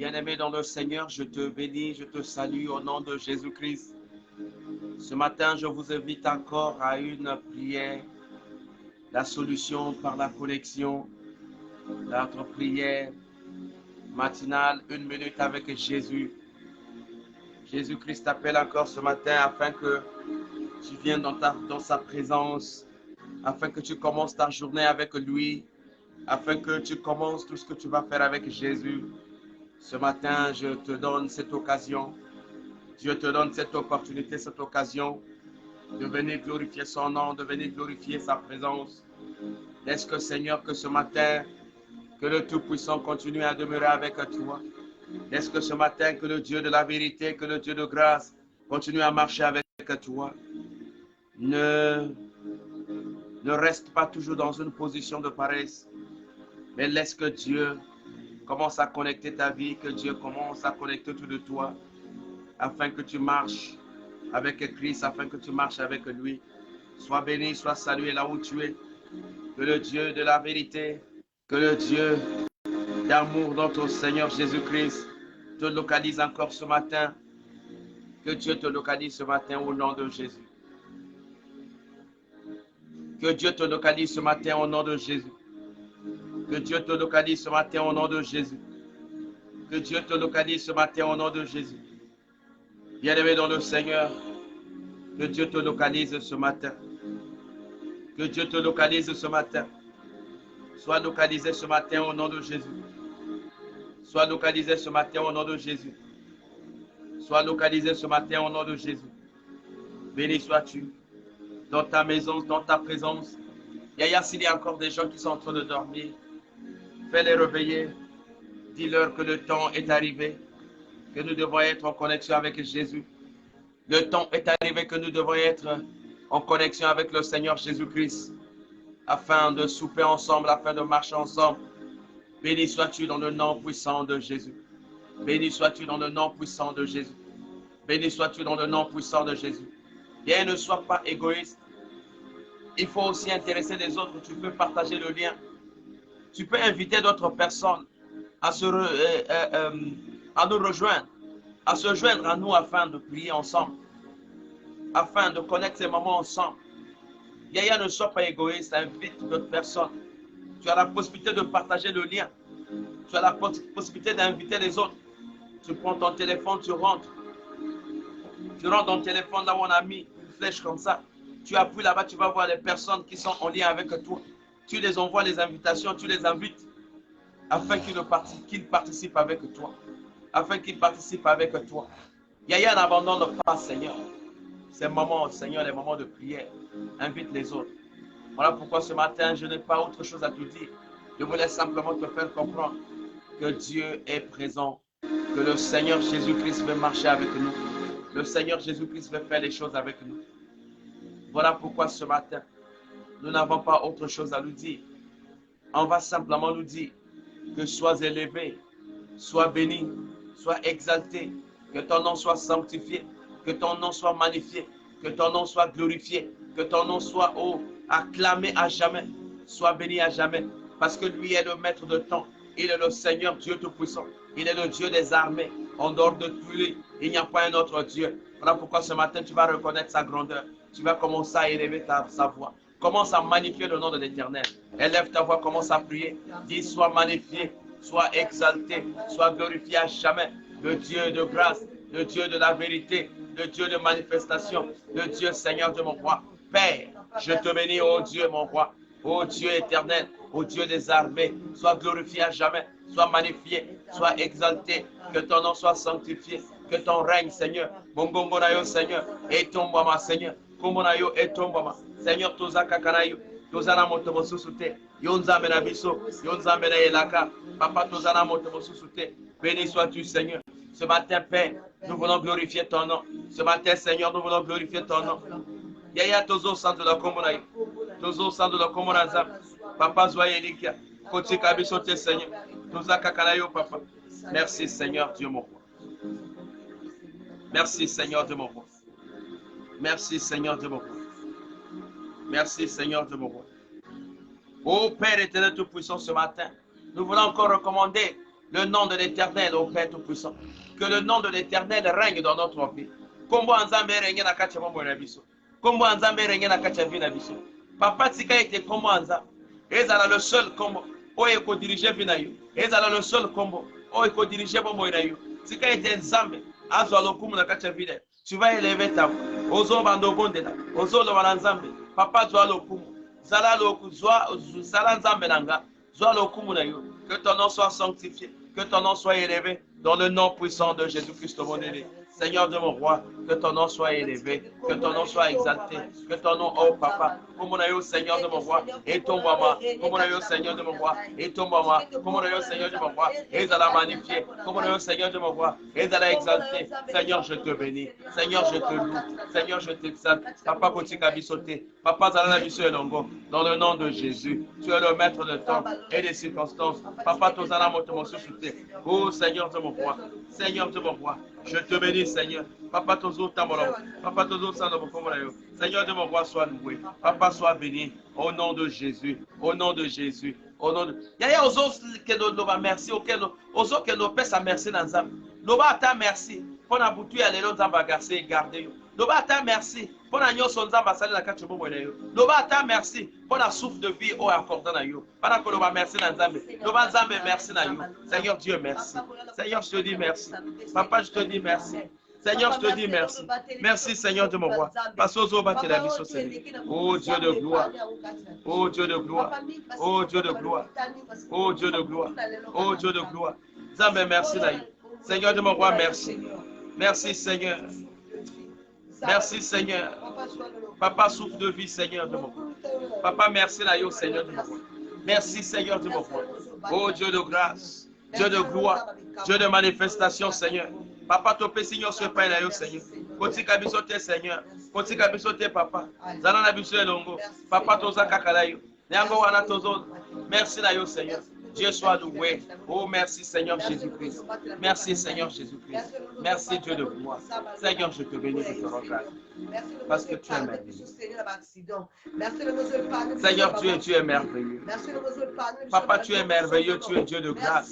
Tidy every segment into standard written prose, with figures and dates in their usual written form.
Bien-aimé dans le Seigneur, je te bénis, je te salue au nom de Jésus-Christ. Ce matin, je vous invite encore à une prière, la solution par la connexion, notre prière matinale, 1 minute avec Jésus. Jésus-Christ t'appelle encore ce matin afin que tu viennes dans sa présence, afin que tu commences ta journée avec lui, afin que tu commences tout ce que tu vas faire avec Jésus. Ce matin, je te donne cette occasion, Dieu te donne cette opportunité, cette occasion de venir glorifier son nom, de venir glorifier sa présence. Laisse que Seigneur, que ce matin, que le Tout-Puissant continue à demeurer avec toi. Laisse que ce matin, que le Dieu de la vérité, que le Dieu de grâce continue à marcher avec toi. Ne reste pas toujours dans une position de paresse, mais laisse que Dieu commence à connecter ta vie, que Dieu commence à connecter tout de toi, afin que tu marches avec Christ, afin que tu marches avec lui. Sois béni, sois salué là où tu es. Que le Dieu de la vérité, que le Dieu d'amour, notre Seigneur Jésus-Christ, te localise encore ce matin. Que Dieu te localise ce matin au nom de Jésus. Que Dieu te localise ce matin au nom de Jésus. Que Dieu te localise ce matin au nom de Jésus. Que Dieu te localise ce matin au nom de Jésus. Bien-aimé dans le Seigneur, que Dieu te localise ce matin. Que Dieu te localise ce matin. Sois localisé ce matin au nom de Jésus. Sois localisé ce matin au nom de Jésus. Sois localisé ce matin au nom de Jésus. Béni sois-tu dans ta maison, dans ta présence. Yaya, s'il y a encore des gens qui sont en train de dormir, fais-les réveiller. Dis-leur que le temps est arrivé, que nous devons être en connexion avec Jésus. Le temps est arrivé que nous devons être en connexion avec le Seigneur Jésus-Christ, afin de souper ensemble, afin de marcher ensemble. Béni sois-tu dans le nom puissant de Jésus. Béni sois-tu dans le nom puissant de Jésus. Béni sois-tu dans le nom puissant de Jésus. Bien, ne sois pas égoïste. Il faut aussi intéresser les autres. Tu peux partager le lien. Tu peux inviter d'autres personnes à nous rejoindre, à se joindre à nous afin de prier ensemble, afin de connaître ces moments ensemble. Yaya, ne sois pas égoïste, invite d'autres personnes. Tu as la possibilité de partager le lien. Tu as la possibilité d'inviter les autres. Tu prends ton téléphone, tu rentres. Tu rentres dans le téléphone là où on a mis une flèche comme ça. Tu appuies là-bas, tu vas voir les personnes qui sont en lien avec toi. Tu les envoies les invitations, tu les invites afin qu'ils participent avec toi. Afin qu'ils participent avec toi. Yaya, n'abandonne pas, Seigneur. Ces moments, Seigneur, les moments de prière. Invite les autres. Voilà pourquoi ce matin, je n'ai pas autre chose à te dire. Je voulais simplement te faire comprendre que Dieu est présent, que le Seigneur Jésus-Christ veut marcher avec nous. Le Seigneur Jésus-Christ veut faire les choses avec nous. Voilà pourquoi ce matin, nous n'avons pas autre chose à nous dire. On va simplement nous dire que sois élevé, sois béni, sois exalté, que ton nom soit sanctifié, que ton nom soit magnifié, que ton nom soit glorifié, que ton nom soit acclamé à jamais, sois béni à jamais, parce que lui est le maître de temps, il est le Seigneur Dieu Tout-Puissant, il est le Dieu des armées, en dehors de lui, il n'y a pas un autre Dieu. Voilà pourquoi ce matin tu vas reconnaître sa grandeur, tu vas commencer à élever sa voix, commence à magnifier le nom de l'Éternel, élève ta voix, commence à prier, dis sois magnifié, sois exalté, sois glorifié à jamais, le Dieu de grâce, le Dieu de la vérité, le Dieu de manifestation, le Dieu Seigneur de mon roi. Père, je te bénis, ô Dieu, mon roi, ô Dieu éternel, ô Dieu des armées, sois glorifié à jamais, sois magnifié, sois exalté, que ton nom soit sanctifié, que ton règne, Seigneur, Mongongonayo, Seigneur, et ton boama, Seigneur, Kombonayo, et ton boama, Seigneur, Toza Kakanayo, Tozana Motomosusute, Yonza Menabiso, Yonza Menayelaka, Papa Tozana Motomosusute, béni sois-tu, Seigneur. Ce matin, Père, nous voulons glorifier ton nom. Ce matin, Seigneur, nous voulons glorifier ton nom. Yaya Tozo Santo de la Komonaï, Tozo Santo de la Komonaza, Papa Zoyelikia, Koti Kabisote, Seigneur, Toza Kakanayo, Papa. Merci, Seigneur Dieu, mon roi. Merci, Seigneur Dieu, mon roi. Merci, Seigneur Dieu, mon roi. Merci, Seigneur Dieu, mon roi. Ô Père éternel Tout-Puissant, ce matin, nous voulons encore recommander le nom de l'Éternel, ô Père Tout-Puissant. Que le nom de l'Éternel règne dans notre vie. Kombo Nzambe règne na kati ya bombo na biso. Kombo Nzambe règne na kati ya vie na biso. Papa tika ete kombo Nzambe. Ezala le seul kombo oyo eko diriger vie na yo. Ezala le seul kombo oyo eko diriger bombo na yo. Tika ete Nzambe azwa lokumu na kati ya vie na yo. Tu vas élever ta voix. Ozo bando bondela. Ozo lo bana Nzambe. Papa zwa lokumu. Zala lokumu zala Nzambe nanga. Zwa lokumu na yo. Que ton nom soit sanctifié. Que ton nom soit élevé dans le nom puissant de Jésus-Christ, mon aîné. Seigneur de mon roi, que ton nom soit élevé, que ton nom soit exalté, que ton nom, oh papa, comme on a eu Seigneur de mon roi, et ton maman, comme on a eu Seigneur de mon roi, et ton maman, comme on a eu Seigneur de mon roi, et à la magnifier, comme on a eu Seigneur de mon roi, et à la exalter. Seigneur, je te bénis, Seigneur, je te loue, Seigneur, je t'exalte. Papa, Kotika Bisoté, Papa Zalana Biso Elongo, dans le nom de Jésus, tu es le maître de temps et des circonstances. Papa, Tozana Motomosu Souté, oh Seigneur de mon roi, Seigneur de mon roi, je te bénis, Seigneur. Papa Tozo Tamolo, Papa Tozo Sanobokomonayo. Seigneur de mon roi, sois loué. Papa, sois béni. Au nom de Jésus. Au nom de Jésus. Au nom de. Yaya aux autres que nous va merci. Aux autres que nous pèse à merci dans Zam. Nous va ta merci. Pour la boutique à l'élo Zamba garcer et garder. Nous va ta merci. Pour la nyon son Zamba saler la carte bobo na yo. Nous va ta merci. Pour la souffle de vie au accordant na yo. Pendant que nous va merci dans Zambé. Nous va Zambé merci na yo. Seigneur Dieu merci. Seigneur je te dis merci. Papa je te dis merci. Seigneur, je te dis merci. Merci, Seigneur de mon roi. Parce que la vie sur Seigneur. Oh Dieu de gloire. Oh Dieu de gloire. Oh Dieu de gloire. Oh Dieu de gloire. Oh Dieu de gloire. Zambé, merci, là. Seigneur de mon roi, merci. Merci, Seigneur. Merci, Seigneur. Papa, souffle de vie, Seigneur de mon roi. Papa, merci, là, Seigneur de mon roi. Merci, Seigneur de mon roi. Oh Dieu de grâce. Dieu de gloire. Dieu de manifestation, Seigneur. Papa, topé Seigneur, ce pain là, Seigneur. Koti kabisote, Seigneur. Koti kabisote, Papa. Zanana biso elongo. Papa, toza kakalayo. Nyango wana tozo. Merci là, Seigneur. Dieu soit loué. Oh, merci Seigneur Jésus-Christ. Merci Seigneur Jésus-Christ. Merci Dieu de gloire. Seigneur, je te bénis et te rends grâce. Parce que tu es merveilleux. Seigneur, tu es merveilleux. Papa, tu es merveilleux. Tu es Dieu de grâce.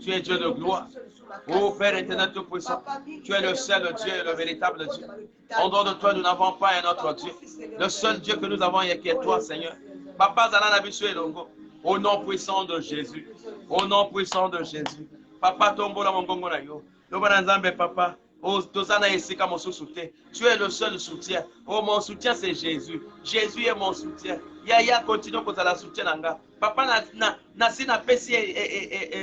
Tu es Dieu de gloire. Oh Père éternel tout-puissant, tu es le seul Dieu et le véritable Dieu. En dehors de toi, nous n'avons pas un autre Dieu. Le seul Dieu que nous avons, qui est toi, Seigneur. Papa, Zalana Biso Elongo. Au nom puissant de Jésus. Au nom puissant de Jésus. Papa, tombo la mongongo na yo. Loba nzambe papa. Oh, tozana esika mosu soutien. Tu es le seul soutien. Oh, mon soutien c'est Jésus. Jésus est mon soutien. Yaya continue kozala soutien nanga. Papa na si na pesi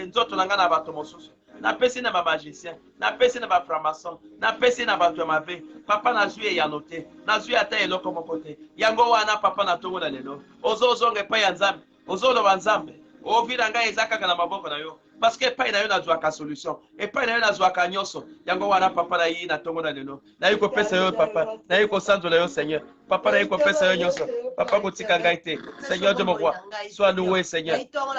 nzoto nanga na bato mosusu. Na pesi na ba magicien. Na pesi na ba franc-maçon. Na pesi na bato mabe. Papa na zui ya noté. Na zui ata eloko mokote. Yango wana papa na tongo na lelo. Ozo zonge pa ya nzambe. Ozolo banzambe, oviranga ezaka kana maboko na yo. Parce que pas na yo na zwa ka solution. Et pas na yo na zwa ka nyoso. Yango wana papa na yi na tongo na lelo. Na yuko pesa yo papa. Na yuko sanzo la yo Seigneur. Papa na yuko pesa yo nyoso. Papa kotika ngaite. Seigneur de mon roi. Sois loué Seigneur.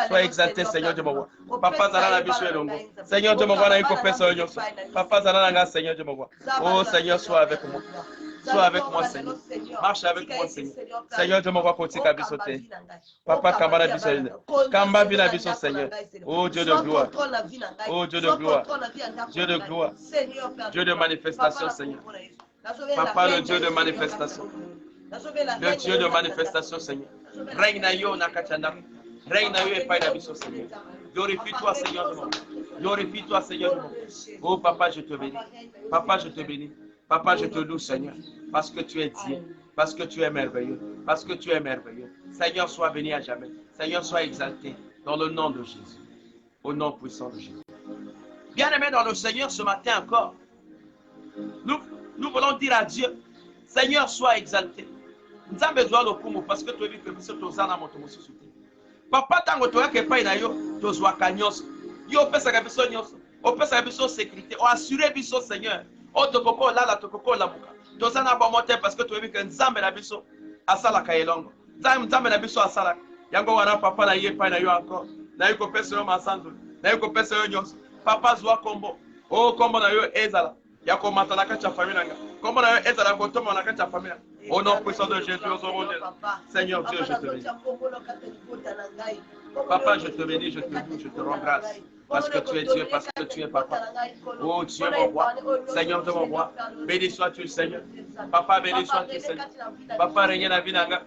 Sois exalté Seigneur de mon roi. Papa zala na biso elongo. Seigneur de mon roi na yuko pesa yo nyoso. Papa zala na nga Seigneur de mon roi. Oh Seigneur, sois avec moi. Sois avec moi, Seigneur. Marche avec moi, Seigneur. Seigneur, je me vois côté Kabisote. Papa, Kambara Biso. Kamba Vina Biso, Seigneur. Oh Dieu de gloire. Oh Dieu de gloire. Dieu de gloire. Dieu de manifestation, Seigneur. Papa, le Dieu de manifestation. Le Dieu de manifestation, Seigneur. Règne na yo na kachanda. Règne na yo et pas Biso, Seigneur. Glorifie-toi, Seigneur de mon. Glorifie-toi, Seigneur de mon. Oh Papa, je te bénis. Papa, je te bénis. Papa, je te loue, Seigneur, parce que tu es Dieu, parce que tu es merveilleux, parce que tu es merveilleux. Seigneur, sois béni à jamais. Seigneur, sois exalté dans le nom de Jésus, au nom puissant de Jésus. Bien-aimés dans le Seigneur, ce matin encore, nous voulons dire à Dieu, Seigneur, sois exalté. Nous avons besoin de vous parce que tu es que tu es Papa, tant que tu es que na yo, tu es kanyos. Yo pesa ka biso nyos. O pesa biso sécurité. O assurer biso Seigneur. O tokoko la tokoko la buka. Tozana ba monter parce que tu es que nzambe na biso asala ka elongo. Nzambe na biso asala. Yango wana papa na ye pa na yo encore. Na yuko pesa yo masanzo. Na yuko pesa yo nyos. Papa zwa kombo. O kombo na yo ezala. Yako matalaka cha famille nanga. Comment on a été la côté mon naka cha famille. Au nom puissant de Jésus, au nom de Seigneur Dieu, je te bénis. Papa, je te bénis, je te loue, je te rends grâce. Parce que tu es Dieu, parce que tu es Papa. Oh Dieu, mon roi, Seigneur de mon roi, béni sois-tu, Seigneur. Papa, béni sois-tu, Seigneur. Papa, règne la vie nanga.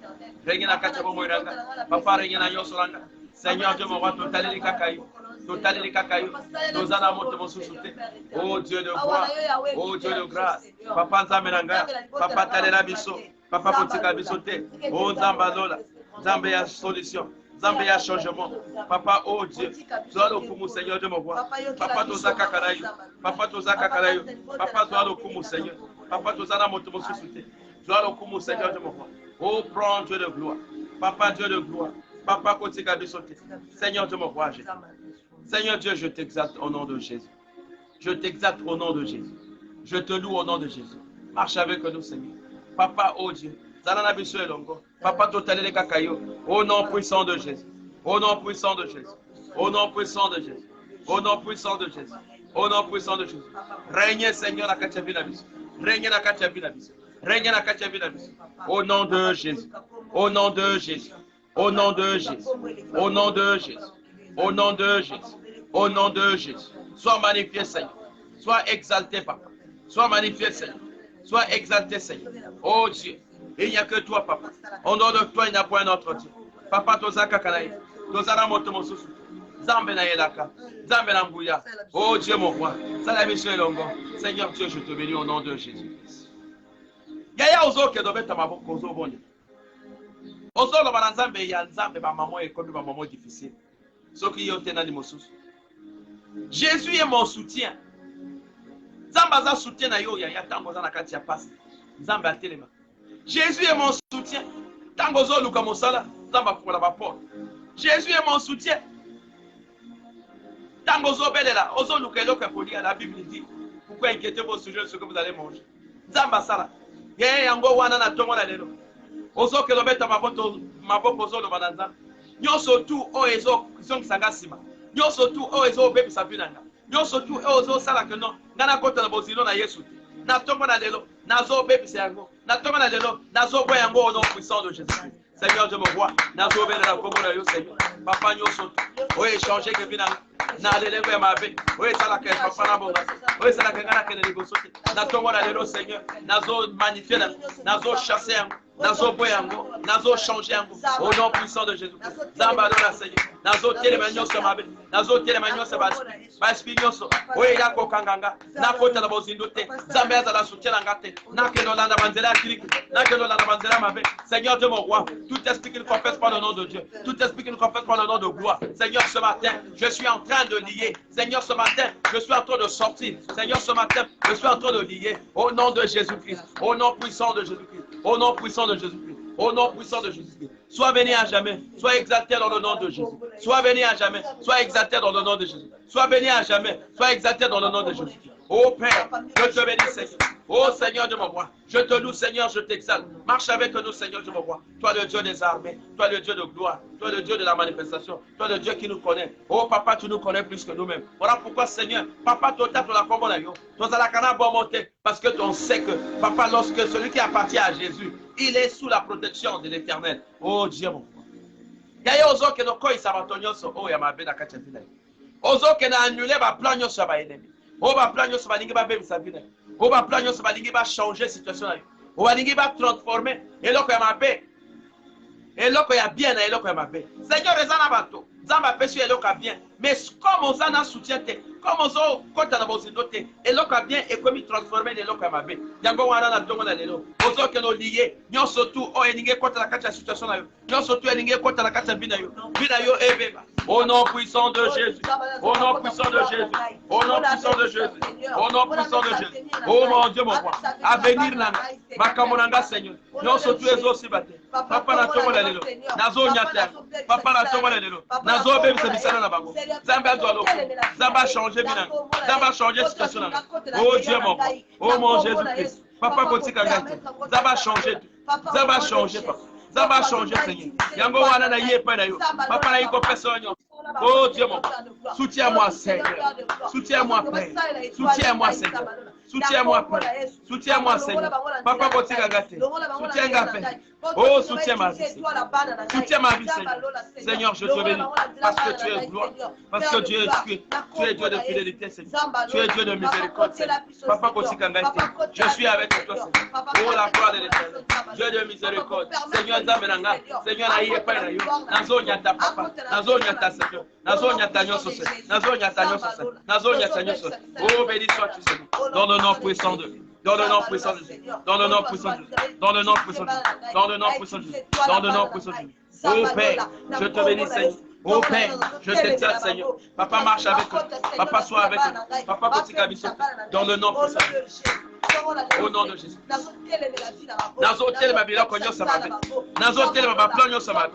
Règne la kacha moiranga. Papa, règne la yosolanga. Seigneur Dieu, mon roi, total les kakaï. Total les kakaï. Nous allons monter mon sous-souté. Oh Dieu de gloire. Oh Dieu de grâce. Papa, Zamenanga. Papa, Talela Bisso. Papa, Potika Bissoté. Oh Zambazola. Zambia solution. Zambia changement. Papa, oh Dieu. Toi le kumu, Seigneur de mon roi. Papa, Tozaka Karayo. Papa, Tozaka Karayo. Papa, toi le kumu, Seigneur. Papa, Tozana monte mon sous-souté. Toi le kumu, Seigneur de mon roi. Oh, prends Dieu de gloire. Papa, Dieu de gloire. Papa, Potika Bissoté. Seigneur de mon roi, Jésus. Seigneur Dieu, je t'exalte au nom de Jésus. Je t'exalte au nom de Jésus. Je te loue au nom de Jésus. Marche avec nous, Seigneur. Papa, oh Dieu. Papa, total les kakayo. Au nom puissant de Jésus. Au nom puissant de Jésus. Au nom puissant de Jésus. Au nom puissant de Jésus. Au nom puissant de Jésus. Règne, Seigneur, la Kachavinavis. Règne la Kachavinavis. Règne la Kachavinavis. Au nom de Jésus. Au nom de Jésus. Au nom de Jésus. Au nom de Jésus. Au nom de Jésus. Au nom de Jésus. Sois magnifié, Seigneur. Sois exalté, Papa. Sois magnifié, Seigneur. Sois exalté, Seigneur. Oh Dieu. Il n'y a que toi, Papa. En dehors de toi, il n'y a point d'autre Dieu. Papa, Tozaka Kanaï. Tozara Motomosu. Zambena Yelaka. Zambena Mbouya. Oh Dieu, mon roi. Salamishe Longo. Seigneur Dieu, je te bénis au nom de Jésus-Christ. Yaya Ozo Kedobe Tamaboko Ozo Boni. Ozo Lobanzambe Yanzambe, ma maman est comme ma maman difficile. Ce qui est au ténat de Mossus. Jésus est mon soutien. Zambaza soutien na yo ya tangoza na kati ya passe. Zamba telema. Jésus est mon soutien. Tangozo luka mosala, zamba pour la porte. Jésus est mon soutien. Tangozo belela, ozo luka loka polia, la Bible dit. Pourquoi inquiétez-vous au sujet de ce que vous allez manger? Zamba sala. Yeye yango wana na tongo na lelo. Ozo kelobeta maboko ozo lo bananza. Nyoso tu o ezo zongi sanga sima. Nyoso tu o ezo bebi sabinanga. Nyoso tu o ezo sala que non. Ngana kota na bozilo na Yesu. Na tongo na lelo, nazo bebi yango. Na tongo na lelo, nazo boy yango au nom puissant de Jésus. Seigneur, je me vois. Nazo bele la komo na yo Seigneur. Papa nyoso tu. O échanger que binanga. Na lele ko ma be. O sala que papa na bonga. O sala que ngana que ne ligosote. Na tongo na lelo Seigneur. Nazo magnifier, nazo chasser yango. Nazo boy yango, nazo changer yango. Au nom puissant de Jésus. Zamba dona Seigneur. Nazo tele manyo so mabe. Nazo tele manyo so bas. Bas pinyoso. O ya ko kanganga. Na kota na bozindote. Zamba ya la soutien ngate. Na ke no landa banzela kiriki. Na ke no landa banzela mabe. Seigneur Dieu mon roi, tout esprit qui ne confesse pas le nom de Dieu. Tout esprit qui ne confesse pas le nom de gloire. Seigneur, ce matin, je suis en train de lier. Seigneur, ce matin, je suis en train de sortir. Seigneur, ce matin, je suis en train de lier. Au nom de Jésus-Christ. Au nom puissant de Jésus-Christ. Au nom puissant de Jésus-Christ. Au nom puissant de Jésus-Christ. Sois béni à jamais. Sois exalté dans le nom de Jésus. Sois béni à jamais. Sois exalté dans le nom de Jésus. Sois béni à jamais. Sois exalté dans le nom de Jésus. Oh Père, je te bénis, Seigneur. Oh Seigneur de mon roi, je te loue, Seigneur, je t'exalte. Marche avec nous, Seigneur de mon roi. Toi le Dieu des armées, toi le Dieu de gloire, toi le Dieu de la manifestation, toi le Dieu qui nous connaît. Oh Papa, tu nous connais plus que nous-mêmes. Voilà pourquoi, Seigneur, Papa, toi, tu la commande. Toi, tu la bon monter. Parce que on sait que, Papa, lorsque celui qui appartient à Jésus, il est sous la protection de l'Éternel. Oh Dieu, mon roi. Yaya ozo ke no koi sabatonyo so oh ya mabena kachafina. Ozo ke na annulé ba plan nyo so ba ennemi. Oh ba plan nyo so ba lingi ba bebi sabina. Oh ba plan nyo so ba lingi ba changer situation na yo. Oh ba lingi ba transformer eloko ya mabe. Eloko ya bien na eloko ya mabe. Seigneur ezana bato. Zamba pesu eloko ya bien. Mais comme ozana soutien te, comme ozo kota na bozindo te, eloko ya bien et comme transformer eloko ya mabe. Yango wana na tongo na lelo. Ozo ke no lié, nyonso tu o eninge kota na kati ya situation na yo. Nyonso tu eninge kota na kati ya bina yo. Bina yo ebeba. Au nom puissant de Jésus. Au nom puissant de Jésus. Au nom puissant de Jésus. Au nom puissant de Jésus. Oh mon Dieu, mon roi. À venir là. Makamonanga Seigneur. Nyonso tu ezo sibate. Papa na tongo na lelo. Nazo nyata. Papa na tongo na lelo. Nazo bem se bisana na bango. Zamba doalo. Zamba changer bina. Zamba changer situation na. Oh Dieu mon roi. Oh mon Jésus-Christ. Papa kotika ngate. Zamba changer. Zamba changer papa. Zamba changer Seigneur. Yango wana na ye pa na yo. Papa na iko personne. Oh Dieu mon, soutiens-moi Seigneur, soutiens-moi Père, soutiens-moi Seigneur, soutiens-moi Père, soutiens-moi Seigneur, Papa Botika Gate, soutiens-moi Père, oh soutiens ma vie, soutiens ma vie Seigneur, Seigneur je te bénis, parce que tu es gloire, parce que tu es Dieu de fidélité Seigneur, tu es Dieu de miséricorde Seigneur, Papa Botika Gate, je suis avec toi Seigneur, oh la gloire de l'éternel, Dieu de miséricorde, Seigneur Zamenanga, Seigneur Naïe Païnayo, Nazo Nyata Papa, Nazo Nyata Seigneur, Nazo Nyata Nyoso Seigneur, Nazo Nyata Nyoso Seigneur, Nazo Nyata Nyoso, oh béni sois-tu Seigneur, dans le nom puissant de Dieu. Dans le nom puissant de Dieu, dans le nom puissant de Dieu, dans le nom puissant de Dieu, dans le nom puissant de Dieu, dans le nom puissant de Dieu. Oh Père, je te bénis Seigneur. Oh Père, je t'exalte Seigneur. Papa marche avec nous. Papa soit avec nous. Papa Kotika Biso. Dans le nom puissant de Dieu. Au nom de Jésus. Nazo tel ma bila konyo samabe. Nazo tel ma plan yo samabe.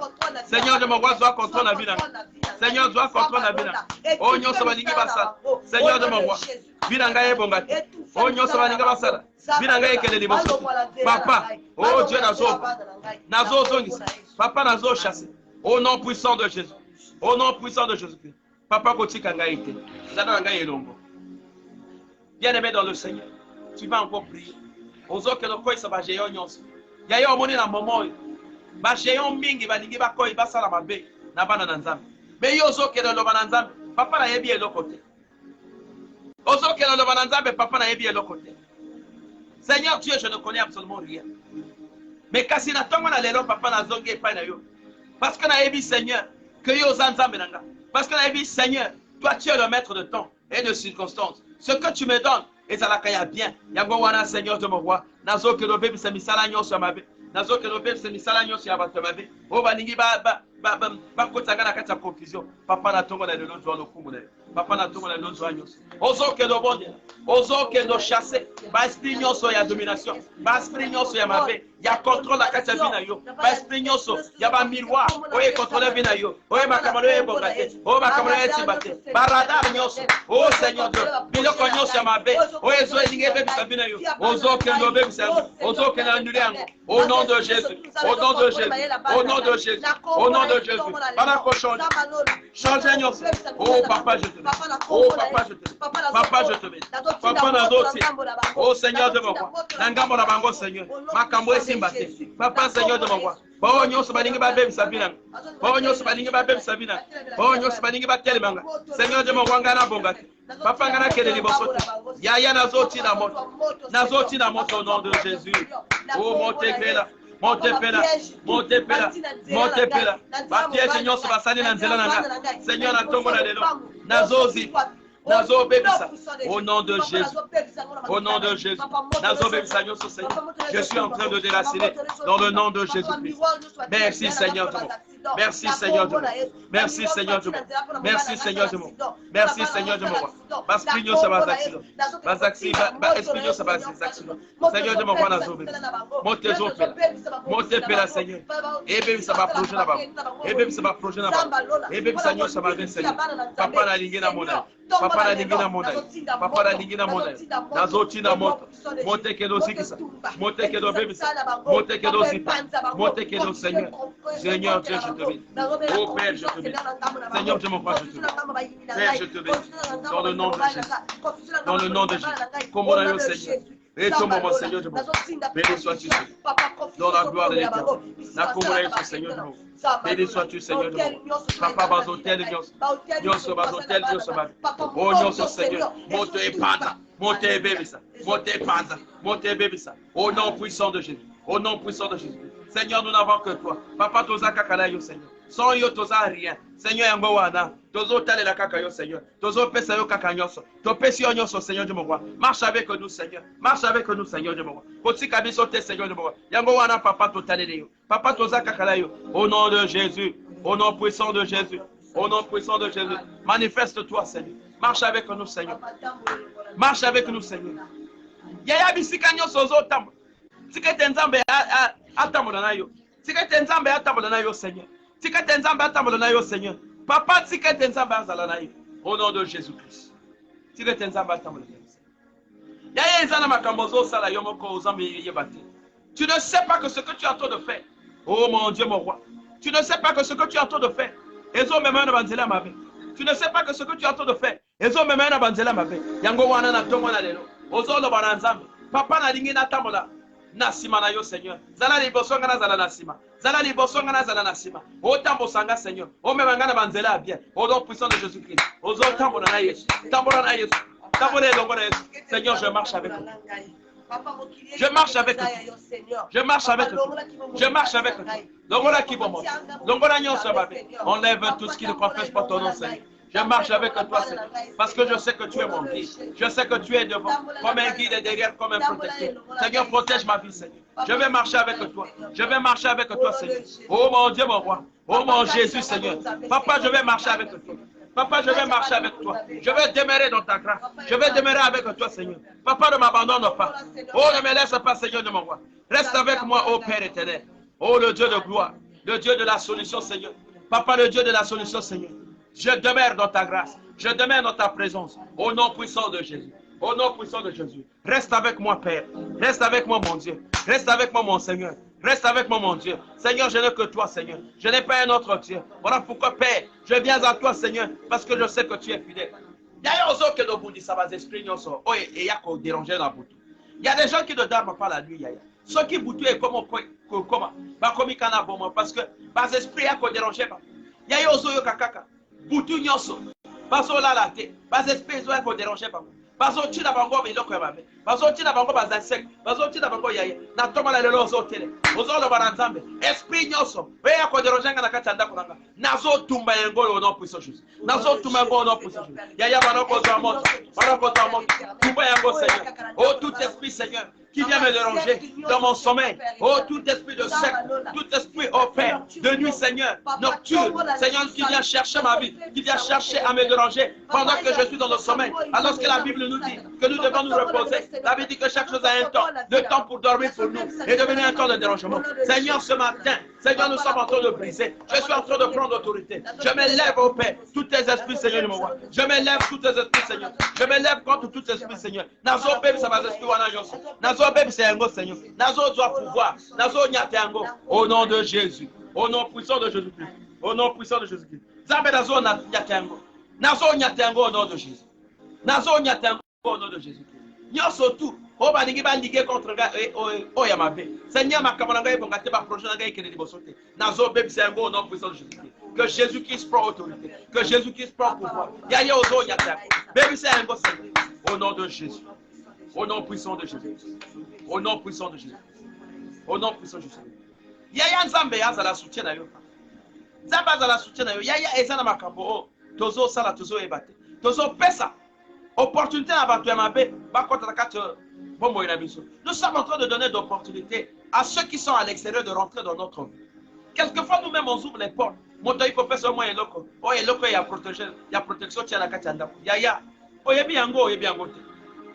Seigneur, je m'envoie soit contre la vie. Seigneur, soit contre la vie. Oh nyo sabalingi basa. Seigneur, je m'envoie. Binanga ebongati. Oh nyoso baninga basala. Binanga ekele liboso. Papa, oh Dieu nazo zongisa. Papa nazo chassé. Au nom puissant de Jésus. Au nom puissant de Jésus. Papa kotika ngaite. Zana ngaye longo. Bien-aimé dans le Seigneur, tu vas encore prier. Ozo que le koi saba jeyon nyonso. Ya yo moni na momo. Ba jeyon mingi baningi ba koi basala mabe na bana na nzambe. Mais yo zo que le loba na nzambe. Papa na yebi elokote. Ozo que le loba na nzambe papa na yebi elokote. Seigneur Dieu, je ne connais absolument rien. Mais kasi na tongo na lelo papa na zonge epai na yo. Parce que na yebi Seigneur que yo zanzambe nanga. Parce que na yebi Seigneur, toi tu es le maître de temps et de circonstances. Ce que tu me donnes, et ça la kaya bien. Yango wana Seigneur de mon roi. Nazo que le bébé se misala nyonso mabe. Nazo que le bébé se misala nyonso ya bato mabe. O baningi ba kotanga na kati ya confusion. Papa na tongo na lelo zo lokumu na. Papa na tongo na lelo zo nyonso. Ozo que le bonde. Ozo que le chasser. Ba esprit nyonso ya domination. Ba esprit nyonso ya mabe. Ya contrôle la kati ya vina yo. Ba esprit nyonso ya ba miroir. Oye contrôler vina yo. Oye makamalo e bongate. O makamalo e tibate. Ba radar nyonso. Oh Seigneur Dieu. Biloko nyonso ya mabe. Oye zo elinge bebe sa vina yo. Ozo que le bebe sa. Ozo que na ndule yango. Au nom de Jésus. Au nom de Jésus. Au nom de Jésus. Au nom de Jésus. Voilà qu'on change. Change nyonso. Oh papa je te bénis. Oh papa je te bénis. Papa je te bénis. Papa na doti. Oh Seigneur de mon roi. Nangamo na bango Seigneur. Makambo esimbate. Papa Seigneur de mon roi. Bao nyonso balingi ba bebe sabina. Bao nyonso balingi ba bebe sabina. Bao nyonso balingi ba telemanga. Seigneur de mon roi ngana bongate. Papa ngana kele liboso. Ya nazoti na moto. Nazoti na moto au nom de Jésus. Oh montez-là. Montez-là. Montez-là. Montez-là. Batiye nyonso basali na nzela nanga. Seigneur na tongo na lelo. Nazozi. Nazo bebisa. Au nom de Jésus. Au nom de Jésus. Nazo bebisa nyonso Seigneur. Je suis en train de déraciner dans le nom de Jésus-Christ. Merci Seigneur de mon. Merci Seigneur de mon. Merci Seigneur de mon. Merci Seigneur de mon. Merci Seigneur de mon. Baspigno ça va accident. Basaxi baspigno ça va accident. Seigneur de mon roi nazo bebisa. Montez au pela. Montez pela Seigneur. Et bebisa va projet là-bas. Et bebisa va projet là-bas. Et bebisa nyonso ça va venir Seigneur. Papa na lingi na mona. Papa na lingi na mona. Papa na lingi na mona. Nazoti na moto. Monte que do zikisa. Monte que do bebisa. Monte que do zipa. Monte que do Seigneur. Seigneur Dieu, je te bénis. Oh Père, je te bénis. Seigneur, je me crois, je te bénis. Père, je te bénis. Dans le nom de Jésus. Dans le nom de Jésus. Comme on a eu Seigneur. Et ton moment, Seigneur, je me crois. Béni sois-tu, Seigneur. Dans la gloire de l'Éternel. La commune de Seigneur, je me crois. Béni sois-tu, Seigneur, de moi. Papa, bazotel, nyonso, bazotel, nyonso, oh, nyonso, Seigneur. Monte et panda. Monte et bébisa. Monte et panda. Monte et bébisa. Au nom puissant de Jésus. Au nom puissant de Jésus. Seigneur, nous n'avons que toi. Papa, toza kakala yo, Seigneur. Sans yo, toza rien. Seigneur, yango wana. Tozo tale la kaka yo, Seigneur. Tozo pesa yo kaka nyonso. To pesi yo nyonso, Seigneur de mon roi. Marche avec nous, Seigneur. Marche avec nous, Seigneur de mon roi. Koti kabiso te, Seigneur de mon roi. Yango wana, papa, to tale yo. Papa, toza kakala yo. Au nom de Jésus. Au nom puissant de Jésus. Au nom puissant de Jésus. Manifeste-toi, Seigneur. Marche avec nous, Seigneur. Marche avec nous, Seigneur. Yaya bisika nyonso zo tambo. Tikete nzambe atambola na yo. Tikete nzambe atambola na yo Seigneur. Tikete nzambe atambola na yo Seigneur. Papa tikete nzambe azala na yo. Au nom de Jésus-Christ. Tikete nzambe atambola na yo. Yaya ezana makambo zo sala yo moko ozambe yebate. Tu ne sais pas que ce que tu es en train de faire. Oh mon Dieu mon roi. Tu ne sais pas que ce que tu es en train de faire Ezo memana banzela mabe. Tu ne sais pas que ce que tu es en train de faire. Ezo memana banzela mabe. Yango wana na tongo na lelo. Ozo lo bananzambe. Papa na lingi na tamola. Nasima na yo Seigneur. Zala liboso ngana zala nasima. Zala liboso ngana zala nasima. O tambo sanga Seigneur. O memanga na banzela bien. Au nom puissant de Jésus-Christ. Ozo tambo na Yesu. Tambo na Yesu. Tambo na Yesu. Seigneur, je marche avec toi. Je marche avec toi. Je marche avec toi. Je marche avec toi. Longola qui bon. Longola nyonso babe. Enlève tout ce qui ne confesse pas ton nom, Seigneur. Je marche avec toi, Seigneur, parce que je sais que tu es mon guide. Je sais que tu es devant, comme un guide et derrière, comme un protecteur. Seigneur, protège ma vie, Seigneur. Je vais marcher avec toi. Je vais marcher avec toi, Seigneur. Oh mon Dieu, mon roi. Oh mon Jésus, Seigneur. Papa, je vais marcher avec toi. Papa, je vais marcher avec toi. Je vais demeurer dans ta grâce. Je vais demeurer avec toi, Seigneur. Papa, ne m'abandonne pas. Oh, ne me laisse pas, Seigneur de mon roi. Reste avec moi, oh Père éternel. Oh, le Dieu de gloire. Le Dieu de la solution, Seigneur. Papa, le Dieu de la solution, Seigneur. Je demeure dans ta grâce. Je demeure dans ta présence. Au nom puissant de Jésus. Au nom puissant de Jésus. Reste avec moi, Père. Reste avec moi, mon Dieu. Reste avec moi, mon Seigneur. Reste avec moi, mon Dieu. Seigneur, je n'ai que toi, Seigneur. Je n'ai pas un autre Dieu. Voilà pourquoi, Père, je viens à toi, Seigneur, parce que je sais que tu es fidèle. D'ailleurs, aux que nous vous ça va s'exprimer, il y a qu'on déranger dans boutou. Il y a des gens qui ne dorment pas la nuit, Yaya. Ceux qui boutou est comme il kana bon, parce que, par esprit, il y a qu'on dérange pas. Yaya, aux yo kakaka. Boutou nyonso. Baso la la te. Bas esprit, ils ont qu'on dérange pas. Baso tu na bango mais loko yababe. Baso tu na bango bas insecte. Baso tu na bango yaya. Na toma la lelo zo tele. Ozo lo baranzambe. Esprit nyonso. Weya ko derojanga na kati anda kunanga. Nazo tumba yengo au nom puissant Jésus. Nazo tumba yengo au nom puissant Jésus. Yaya banoko zo amot. Banoko zo amot. Tumba yengo Seigneur. Oh tout esprit Seigneur qui vient me déranger dans mon sommeil. Oh tout esprit de secte, tout esprit au Père de nuit Seigneur, nocturne, Seigneur qui vient chercher ma vie, qui vient chercher à me déranger pendant que je suis dans le sommeil. Alors que la Bible nous dit que nous devons nous reposer. La Bible dit que chaque chose a un temps, le temps pour dormir pour nous et devenir un temps de dérangement. Seigneur, ce matin, Seigneur, nous sommes en train de briser. Je suis en train de prendre autorité. Je me lève au Père, tous tes esprits Seigneur de mon roi. Je me lève tous tes esprits Seigneur. Je me lève contre tous tes esprits Seigneur. Nazo Père, ça va s'esprit wana yoso. Nazo Père, c'est un go Seigneur. Nazo doit pouvoir. Nazo nyatango. Au nom de Jésus. Au nom puissant de Jésus-Christ. Au nom puissant de Jésus-Christ. Zambe nazo nyatango. Nazo nyatango au nom de Jésus. Nazo nyatango au nom de Jésus-Christ. Nyoso tout. Oh baningi bandike contre oh yamabe. Seigneur makamalanga ebongate ba projet nanga ekene libosote. Nazo bebe c'est un go au nom puissant de Jésus-Christ. Que Jésus-Christ prend autorité. Que Jésus-Christ prend pouvoir. Yaya ozo nyatango. Bebe c'est un go Seigneur. Au nom de Jésus. Au nom puissant de Jésus. Au nom puissant de Jésus. Au nom puissant de Jésus. Yaya nzambe yaza la soutien na yo. Nzambe yaza la soutien na yo. Yaya ezana makambo. Tozo sala tozo ebate. Tozo pesa. Opportunité à battre mabe. Bakota kate bombo ina biso. Nous sommes en train de donner d'opportunités à ceux qui sont à l'extérieur de rentrer dans notre vie. Quelquefois nous-mêmes on ouvre les portes. Moto il faut faire seulement un loco. Oh il loco il y a protection. Il y a protection tiens la kate anda. Yaya. Oyebi yango oyebi yango te.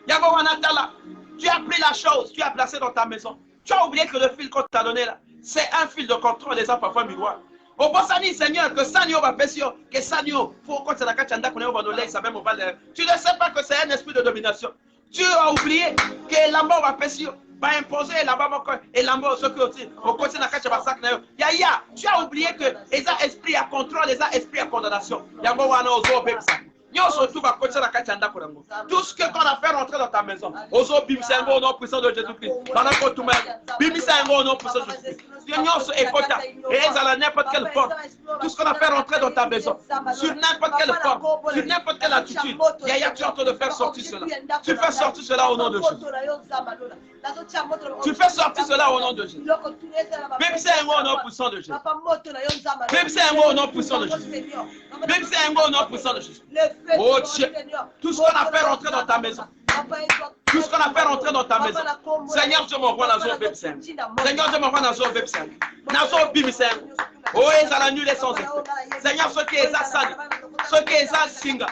Yango wanatala. Tu as pris la chose, tu as placé dans ta maison. Tu as oublié que le fil qu'on t'a donné là, c'est un fil de contrôle des parfois miroir. Au Bossani, Seigneur, que Sanio va pessio, que Sanio, faut qu'on se la cache en qu'on est au Banolé, ça même au Val. Tu ne sais pas que c'est un esprit de domination. Tu as oublié que l'ambo va pessio, va imposer l'ambo et l'ambo, ce que aussi, au côté de la cache à sac. Yaya, tu as oublié que les esprits à contrôle, les esprits à condamnation. Yango wana ozo bebsa. Tout ce qu'on a fait rentrer dans ta maison, ozo bimsengo au nom puissant de Jésus-Christ. Bimsengo au nom puissant de Jésus-Christ. N'importe quelle forme, tout ce qu'on a fait rentrer dans ta maison, sur n'importe quelle forme, sur n'importe quelle attitude, Yaya, tu es en train de faire sortir cela. Tu fais sortir cela au nom de Jésus. Tu fais sortir cela au nom de Jésus. Bimsengo au nom puissant de Jésus. Bimsengo au nom puissant de Jésus. Bimsengo au nom puissant de Jésus. Oh Dieu, tout ce qu'on a fait rentrer dans ta maison, tout ce qu'on a fait rentrer dans ta maison, Seigneur, je m'envoie dans un bébé. Seigneur, je m'envoie dans un bébé. Dans un bébé. Oh, ils ont annulé sans effet. Seigneur, ceux qui les a sali, ceux qui les a singa,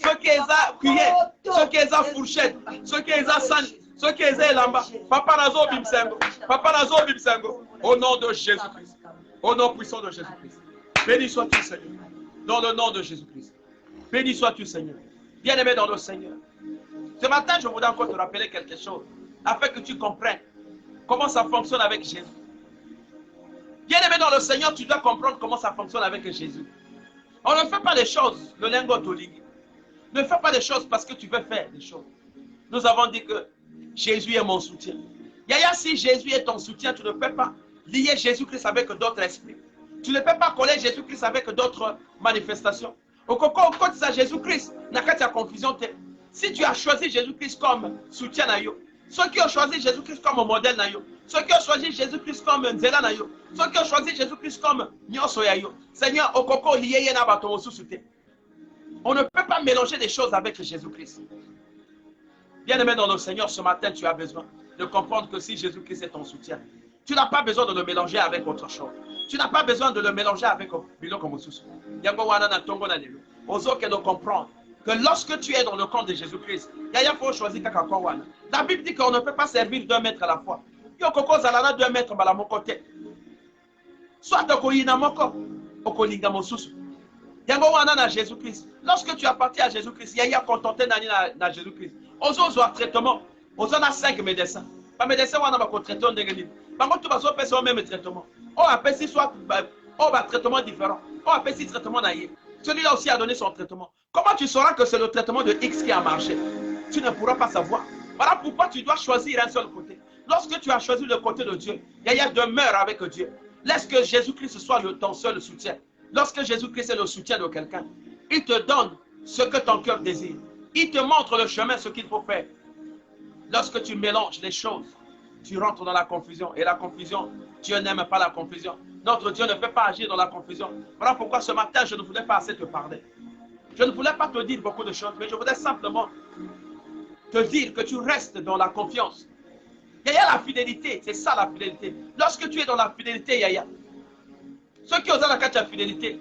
ceux qui les a cuillé, ceux qui les a fourchette, ceux qui les a sali, ceux qui les a lamba. Papa Nazo Bimsengo, Papa Nazo Bimsengo, au nom de Jésus-Christ, au nom puissant de Jésus-Christ. Béni sois-tu, Seigneur, dans le nom de Jésus-Christ. Béni sois-tu, Seigneur. Bien-aimé dans le Seigneur. Ce matin, je voudrais encore te rappeler quelque chose, afin que tu comprennes comment ça fonctionne avec Jésus. Bien-aimé dans le Seigneur, tu dois comprendre comment ça fonctionne avec Jésus. On ne fait pas les choses, le lingot tolingi. Ne fais pas les choses parce que tu veux faire des choses. Nous avons dit que Jésus est mon soutien. Yaya, si Jésus est ton soutien, tu ne peux pas lier Jésus-Christ avec d'autres esprits. Tu ne peux pas coller Jésus-Christ avec d'autres manifestations. Au coco, quand tu as Jésus-Christ, n'a qu'à ta confusion. Si tu as choisi Jésus-Christ comme soutien, ceux qui ont choisi Jésus-Christ comme modèle, ceux qui ont choisi Jésus-Christ comme nzela, ceux qui ont choisi Jésus-Christ comme nyoso, Seigneur, au coco, lié na bato soutien. On ne peut pas mélanger des choses avec Jésus-Christ. Bien-aimé dans le Seigneur, ce matin, tu as besoin de comprendre que si Jésus-Christ est ton soutien, tu n'as pas besoin de le mélanger avec autre chose. Tu n'as pas besoin de le mélanger avec Biloko Mosusu. Ozo que de comprendre que lorsque tu es dans le camp de Jésus-Christ, il faut choisir Kakakowana. La Bible dit qu'on ne peut pas servir 2 mètres à la fois. Yoko Zalana 2 mètres à mon côté. Soit Okoyina Moko, Okolinga Mosusu. Yango wana na Jésus-Christ. Lorsque tu appartiens à Jésus-Christ, il y a contenté na Jésus-Christ. Ozo a traitement. Ozo a 5 médecins. Pas médecin wana ba ko traitement ndenge. Bango tu baso pesa même traitement. On appelle si soit on va traitement différent. On appelle si traitement naïe. Celui-là aussi a donné son traitement. Comment tu sauras que c'est le traitement de X qui a marché? Tu ne pourras pas savoir. Voilà pourquoi tu dois choisir un seul côté. Lorsque tu as choisi le côté de Dieu, Yaya demeure avec Dieu. Laisse que Jésus-Christ soit ton seul soutien. Lorsque Jésus-Christ est le soutien de quelqu'un, il te donne ce que ton cœur désire. Il te montre le chemin, ce qu'il faut faire. Lorsque tu mélanges les choses, tu rentres dans la confusion. Et la confusion, Dieu n'aime pas la confusion. Notre Dieu ne peut pas agir dans la confusion. Voilà pourquoi ce matin, je ne voulais pas assez te parler. Je ne voulais pas te dire beaucoup de choses, mais je voulais simplement te dire que tu restes dans la confiance. Yaya, la fidélité, c'est ça la fidélité. Lorsque tu es dans la fidélité, Yaya, ceux qui osent la fidélité,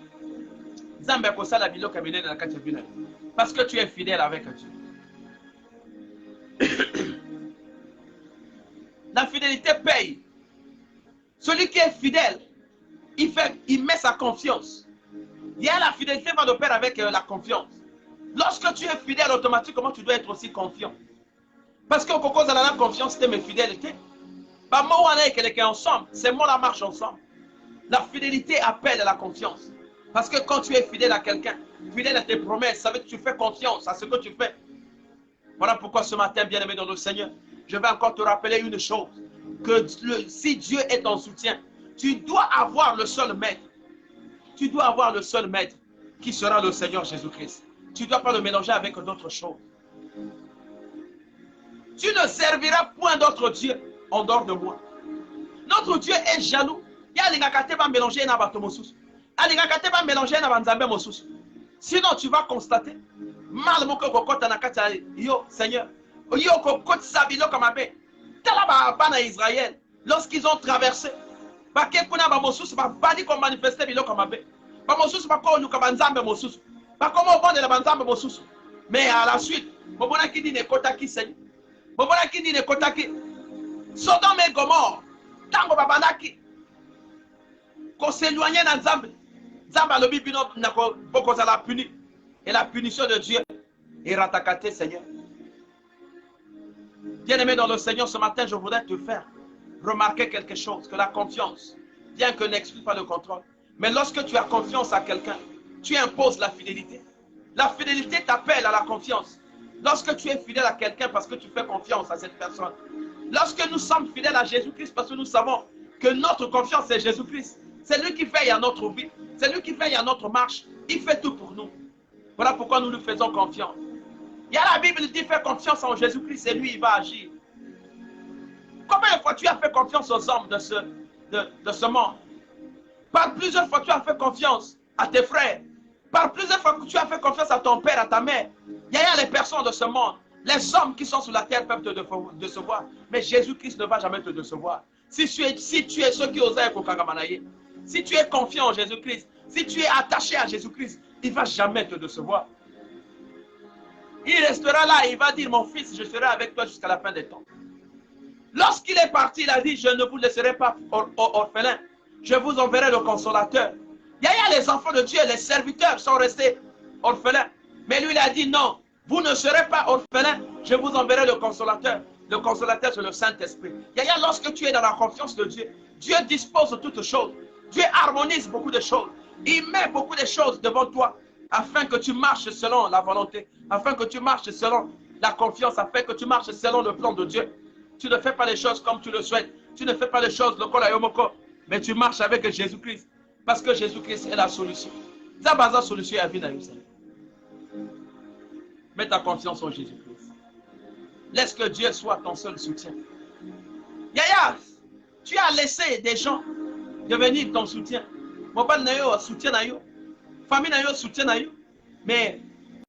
parce que tu es fidèle avec Dieu. La fidélité paye. Celui qui est fidèle, il met sa confiance. La fidélité va de pair avec la confiance. Lorsque tu es fidèle, automatiquement, tu dois être aussi confiant. Parce que quand on a la confiance, c'est mes fidélités. Moi, on est quelqu'un ensemble. C'est moi la marche ensemble. La fidélité appelle à la confiance. Parce que quand tu es fidèle à quelqu'un, fidèle à tes promesses, ça veut dire que tu fais confiance à ce que tu fais. Voilà pourquoi ce matin, bien-aimé dans le Seigneur, je vais encore te rappeler une chose. Que si Dieu est ton soutien, tu dois avoir le seul maître. Tu dois avoir le seul maître qui sera le Seigneur Jésus-Christ. Tu ne dois pas le mélanger avec d'autres choses. Tu ne serviras point d'autre Dieu en dehors de moi. Notre Dieu est jaloux. Sinon, tu vas constater, mal yo, Seigneur, yo, Israël, lorsqu'ils ont traversé, mais à la suite, Sodome et Gomorre, tango babanaki, qu'on s'éloignait dans Nzambe. Nzambe a le bibino nako boko za la puni. Et la punition de Dieu est ratakate, Seigneur. Bien-aimé dans le Seigneur, ce matin, je voudrais te faire remarquer quelque chose, que la confiance, bien que n'exclut pas le contrôle, mais lorsque tu as confiance à quelqu'un, tu imposes la fidélité. La fidélité t'appelle à la confiance. Lorsque tu es fidèle à quelqu'un parce que tu fais confiance à cette personne, lorsque nous sommes fidèles à Jésus-Christ parce que nous savons que notre confiance c'est Jésus-Christ, c'est lui qui veille à notre vie, c'est lui qui veille à notre marche, il fait tout pour nous. Voilà pourquoi nous lui faisons confiance. Il y a la Bible dit fais confiance en Jésus-Christ et lui il va agir. Combien de fois tu as fait confiance aux hommes de ce monde? Par plusieurs fois tu as fait confiance à tes frères. Par plusieurs fois que tu as fait confiance à ton père, à ta mère. Il y a les personnes de ce monde. Les hommes qui sont sur la terre peuvent te décevoir. Mais Jésus-Christ ne va jamais te décevoir. Si tu es ceux qui osent Kokangamanaye, si tu es confiant en Jésus-Christ, si tu es attaché à Jésus-Christ, il ne va jamais te décevoir. Il restera là et il va dire, mon fils, je serai avec toi jusqu'à la fin des temps. Lorsqu'il est parti, il a dit, je ne vous laisserai pas orphelins. Je vous enverrai le consolateur. Il y a les enfants de Dieu, les serviteurs sont restés orphelins. Mais lui, il a dit, non, vous ne serez pas orphelins, je vous enverrai le consolateur. Le consolateur, c'est le Saint-Esprit. Lorsque tu es dans la confiance de Dieu, Dieu dispose de toutes choses. Dieu harmonise beaucoup de choses. Il met beaucoup de choses devant toi afin que tu marches selon la volonté, afin que tu marches selon la confiance, afin que tu marches selon le plan de Dieu. Tu ne fais pas les choses comme tu le souhaites. Tu ne fais pas les choses le kolayomoko, mais tu marches avec Jésus-Christ. Parce que Jésus-Christ est la solution. C'est la solution à la vie dans Mets ta confiance en Jésus-Christ. Laisse que Dieu soit ton seul soutien. Yaya, tu as laissé des gens devenir ton soutien. Mobile nayo soutien nayo, famille nayo soutien nayo, mais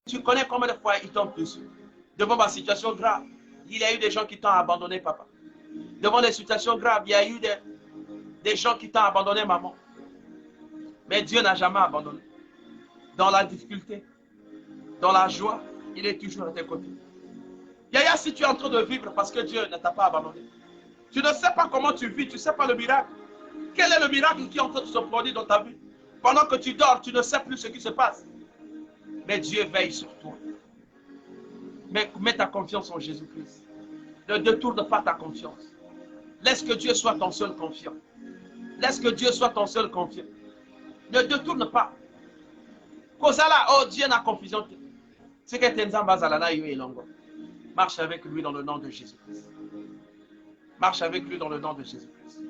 tu connais combien de fois ils tombent dessus. Devant ma situation grave, il y a eu des gens qui t'ont abandonné, papa. Devant des situations graves, il y a eu des gens qui t'ont abandonné, maman. Mais Dieu n'a jamais abandonné. Dans la difficulté, dans la joie, il est toujours à tes côtés. Yaya, si tu es en train de vivre parce que Dieu ne t'a pas abandonné, tu ne sais pas comment tu vis, tu ne sais pas le miracle. Quel est le miracle qui est en train de se produire dans ta vie? Pendant que tu dors, tu ne sais plus ce qui se passe. Mais Dieu veille sur toi. Mets ta confiance en Jésus-Christ. Ne détourne pas ta confiance. Laisse que Dieu soit ton seul confiant. Laisse que Dieu soit ton seul confiant. Ne détourne pas. Kozala, oh Dieu n'a confusion. C'est que Tenzamba Zalana Longo. Marche avec lui dans le nom de Jésus-Christ. Marche avec lui dans le nom de Jésus-Christ.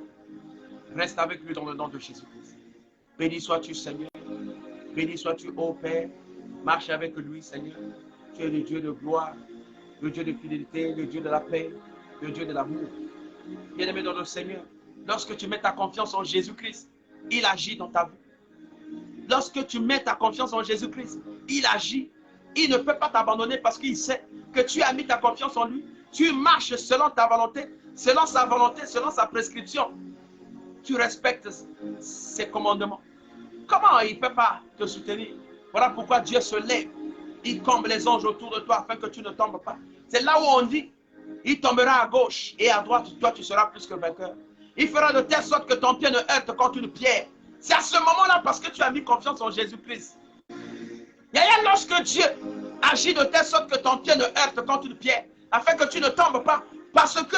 Reste avec lui dans le nom de Jésus-Christ. Béni sois-tu, Seigneur. Béni sois-tu, ô Père. Marche avec lui, Seigneur. Tu es le Dieu de gloire, le Dieu de fidélité, le Dieu de la paix, le Dieu de l'amour. Bien-aimé dans le Seigneur, lorsque tu mets ta confiance en Jésus-Christ, il agit dans ta vie. Lorsque tu mets ta confiance en Jésus-Christ, il agit. Il ne peut pas t'abandonner parce qu'il sait que tu as mis ta confiance en lui. Tu marches selon ta volonté, selon sa prescription. Tu respectes ses commandements. Comment il ne peut pas te soutenir? Voilà pourquoi Dieu se lève. Il comble les anges autour de toi afin que tu ne tombes pas. C'est là où on dit, il tombera à gauche et à droite, toi tu seras plus que vainqueur. Il fera de telle sorte que ton pied ne heurte contre une pierre. C'est à ce moment-là parce que tu as mis confiance en Jésus-Christ. Yaya, lorsque Dieu agit de telle sorte que ton pied ne heurte contre une pierre, afin que tu ne tombes pas, parce que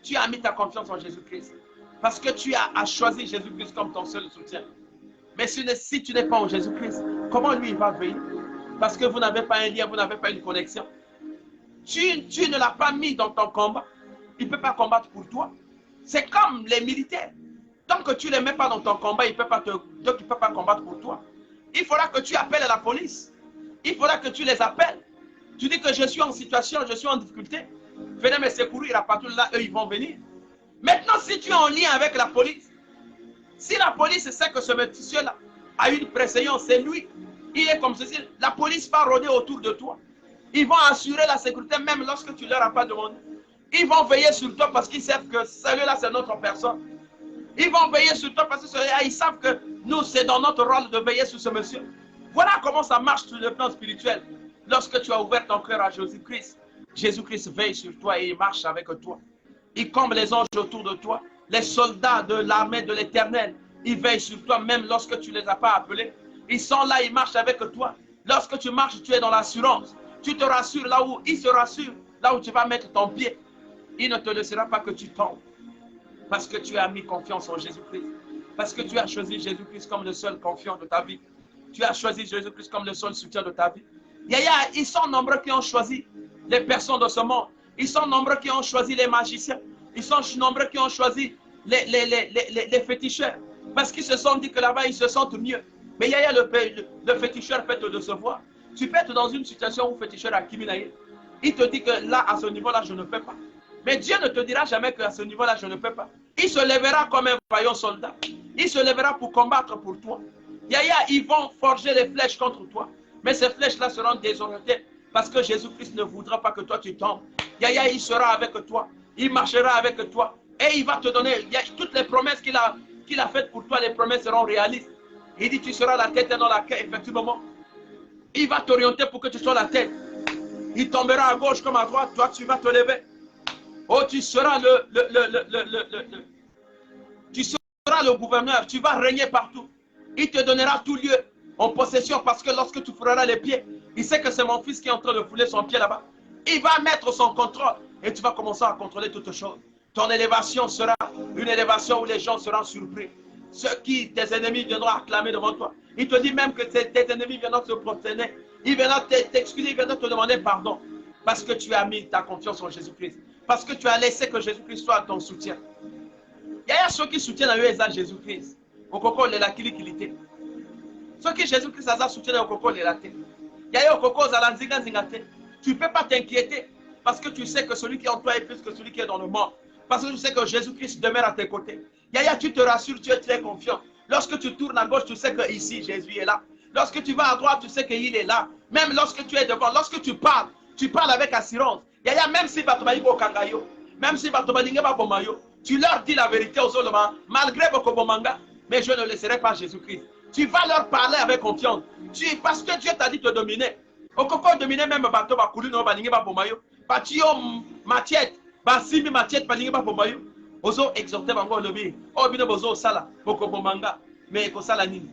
tu as mis ta confiance en Jésus-Christ. Parce que tu as choisi Jésus-Christ comme ton seul soutien. Mais si tu n'es pas en Jésus-Christ, comment lui il va veiller? Parce que vous n'avez pas un lien, vous n'avez pas une connexion. Tu ne l'as pas mis dans ton combat. Il ne peut pas combattre pour toi. C'est comme les militaires. Tant que tu ne les mets pas dans ton combat, il ne peut pas combattre pour toi. Il faudra que tu appelles la police. Il faudra que tu les appelles. Tu dis que je suis en situation, je suis en difficulté. Venez me secourir, la patrouille là, eux, ils vont venir. Maintenant, si tu es en lien avec la police, si la police sait que ce monsieur-là a une préséance, c'est lui, il est comme ceci, la police va rôder autour de toi. Ils vont assurer la sécurité même lorsque tu ne leur as pas demandé. Ils vont veiller sur toi parce qu'ils savent que celui-là, c'est notre personne. Ils vont veiller sur toi parce que celui-là, ils savent que nous, c'est dans notre rôle de veiller sur ce monsieur. Voilà comment ça marche sur le plan spirituel. Lorsque tu as ouvert ton cœur à Jésus-Christ, Jésus-Christ veille sur toi et il marche avec toi. Il comble les anges autour de toi. Les soldats de l'armée de l'Éternel, ils veillent sur toi même lorsque tu ne les as pas appelés. Ils sont là, ils marchent avec toi. Lorsque tu marches, tu es dans l'assurance. Tu te rassures là où il se rassure, là où tu vas mettre ton pied. Il ne te laissera pas que tu tombes. Parce que tu as mis confiance en Jésus-Christ. Parce que tu as choisi Jésus-Christ comme le seul confiant de ta vie. Tu as choisi Jésus-Christ comme le seul soutien de ta vie. Yaya, ils sont nombreux qui ont choisi les personnes de ce monde. Ils sont nombreux qui ont choisi les magiciens. Ils sont nombreux qui ont choisi les féticheurs. Parce qu'ils se sont dit que là-bas, ils se sentent mieux. Mais Yaya, le féticheur peut te décevoir. Tu peux être dans une situation où le féticheur a Kiminaye. Il te dit que là, à ce niveau-là, je ne peux pas. Mais Dieu ne te dira jamais qu'à ce niveau-là, je ne peux pas. Il se lèvera comme un vaillant soldat. Il se lèvera pour combattre pour toi. Yaya, ils vont forger des flèches contre toi. Mais ces flèches-là seront désorientées parce que Jésus-Christ ne voudra pas que toi tu tombes. Yaya, il sera avec toi. Il marchera avec toi. Et il va te donner toutes les promesses qu'il a faites pour toi. Les promesses seront réalistes. Il dit tu seras la tête et non la queue, effectivement. Il va t'orienter pour que tu sois la tête. Il tombera à gauche comme à droite. Toi, tu vas te lever. Oh, tu seras tu seras le gouverneur. Tu vas régner partout. Il te donnera tout lieu en possession parce que lorsque tu feras les pieds, il sait que c'est mon fils qui est en train de fouler son pied là-bas. Il va mettre son contrôle et tu vas commencer à contrôler toutes choses. Ton élévation sera une élévation où les gens seront surpris. tes ennemis viendront acclamer devant toi. Il te dit même que tes ennemis viendront se prosterner. Ils viendront t'excuser, ils viendront te demander pardon. Parce que tu as mis ta confiance en Jésus-Christ. Parce que tu as laissé que Jésus-Christ soit ton soutien. Il y a ceux qui soutiennent à eux et à Jésus-Christ. Au coco, les laquili kilité. Ceux qui Jésus-Christ a soutenu au coco, les latés. Il y a au coco, tu ne peux pas t'inquiéter. Parce que tu sais que celui qui est en toi est plus que celui qui est dans le monde. Parce que tu sais que Jésus-Christ demeure à tes côtés. Yaya, tu te rassures, tu es très confiant. Lorsque tu tournes à gauche, tu sais que ici, Jésus est là. Lorsque tu vas à droite, tu sais qu'il est là. Même lorsque tu es devant, lorsque tu parles avec assurance. Yaya, même si Batobaïbo Kangayo, même si Batobalinga Bomayo, tu leur dis la vérité aux autres, malgré Bokobomanga, mais je ne laisserai pas Jésus-Christ. Tu vas leur parler avec confiance. Parce que Dieu t'a dit de dominer. Au coco dominer même Bato Bakulino Balinga Bomayo. Patio Matiette, Basimi Matiette Balinga Bomayo. Ozo exhorter bango lobi. Oh bino bozo sala, Bokobomanga, mais Ekosala Nini.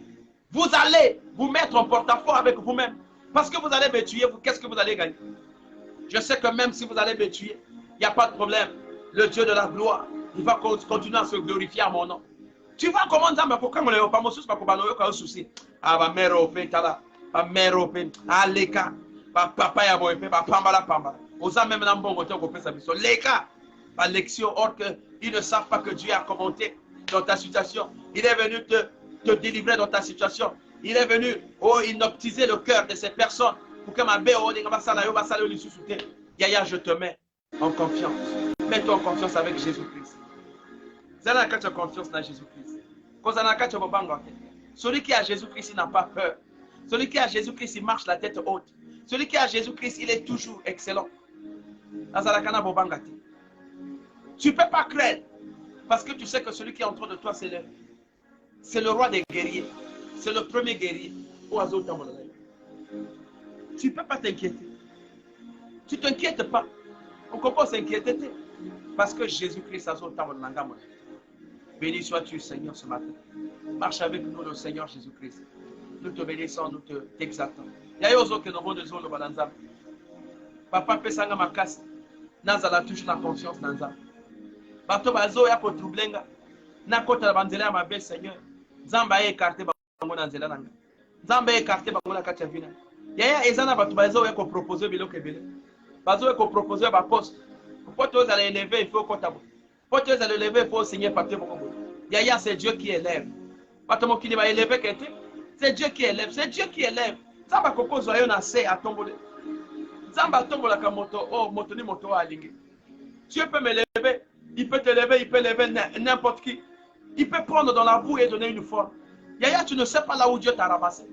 Vous allez vous mettre en porte-à-faux avec vous-même. Parce que vous allez me tuer, qu'est-ce que vous allez gagner? Je sais que même si vous allez me tuer, il n'y a pas de problème. Le Dieu de la gloire, il va continuer à se glorifier à mon nom. Tu vois comment ça m'a pas souci. Ah, ma mère au pétala, ma mère au pétala, ah, les cas, papa ya boy, papa pambala pambala. Osa même dans bon côté, on peut s'amuser. Les cas, par lection, or que ils ne savent pas que Dieu a commenté dans ta situation. Il est venu te délivrer dans ta situation. Il est venu inoptiser le cœur de ces personnes pour que ma béo, Yaya, je te mets en confiance. Mets-toi en confiance avec Jésus-Christ. Zana tu as confiance dans Jésus-Christ. Celui qui a Jésus-Christ, il n'a pas peur. Celui qui a Jésus-Christ, il marche la tête haute. Celui qui a Jésus-Christ, il est toujours excellent. Tu ne peux pas craindre. Parce que tu sais que celui qui est en train de toi, c'est le roi des guerriers. C'est le premier guerrier. Tu ne peux pas t'inquiéter. Tu ne t'inquiètes pas. On commence à s'inquiéter. Parce que Jésus-Christ a son temps. Béni sois-tu, Seigneur, ce matin. Marche avec nous, le Seigneur Jésus-Christ. Nous te bénissons, nous t'exaltons. Il y a des que nous avons besoin de Balanzam. Papa, Pesanga Makas, Nazala toujours la confiance dans Nzam. Bato Bazo, Yako Troublenga, Nakota Banzela, ma belle Seigneur. Zamba est écarté Bango Nanzela Nanga. Zamba est écarté Bango Nakachavina. Yaya Ezana Bato Bazo, Yako proposé Bilo Kebele. Bazo, Yako proposé à poste. Pour que tu allez élever, il faut qu'on t'abonne. Pour que tu allez élever, il faut signer papier. Yaya, c'est Dieu qui élève. Patamo qui va élever quelqu'un. C'est Dieu qui élève. C'est Dieu qui élève. Zamba Koko Zoyo Nase à tomber. Zamba Tombola Kamoto, oh, Motoni Moto Alingi. Dieu peut m'élever. Il peut t'élever, il peut élever n'importe qui. Il peut prendre dans la boue et donner une forme. Yaya, tu ne sais pas là où Dieu t'a ramassé.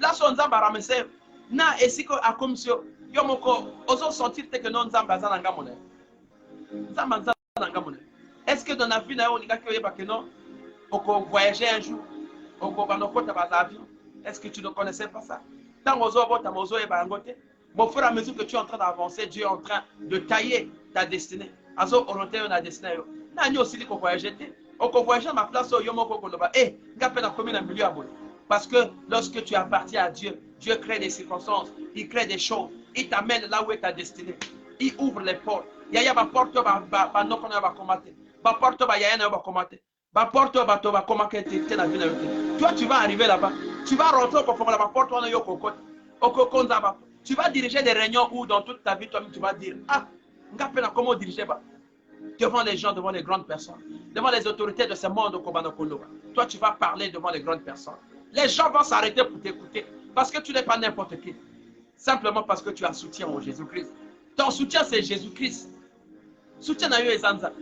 Là, son Zamba ramassé. Na, et si à comme si Yomoko, oso sentir que non Zamba Zanangamone. Zamba Zanangamone. Est-ce que dans la vie, on a que non, on voyager un jour, on va dans avion. Est-ce que tu ne connaissais pas ça? Tant aux autres, au fur et à mesure que tu es en train d'avancer, Dieu est en train de tailler ta destinée. Azo orienté na destinée. Na nyo aussi qu'on voyager. On voyage à ma place au yomo kokoloba. Eh, ngapé na commune en milieu à parce que lorsque tu appartiens à Dieu, Dieu crée des circonstances, il crée des choses, il t'amène là où est ta destinée. Il ouvre les portes. Yaya ba porte ba no kono ba commander. Ba porte ba yaya na ba commander. Ba porte ba to ba commander te na vie na yote. Toi tu vas arriver là-bas. Tu vas rentrer au fond de la porte on a yo kokot. Au kokonza ba. Tu vas diriger des réunions où dans toute ta vie toi-même tu vas dire ah, ngapé na comment diriger ba. Devant les gens, devant les grandes personnes, devant les autorités de ce monde au Kobanokolo. Toi, tu vas parler devant les grandes personnes. Les gens vont s'arrêter pour t'écouter parce que tu n'es pas n'importe qui. Simplement parce que tu as soutien en Jésus-Christ. Ton soutien, c'est Jésus-Christ. Soutien à eux et Zanza.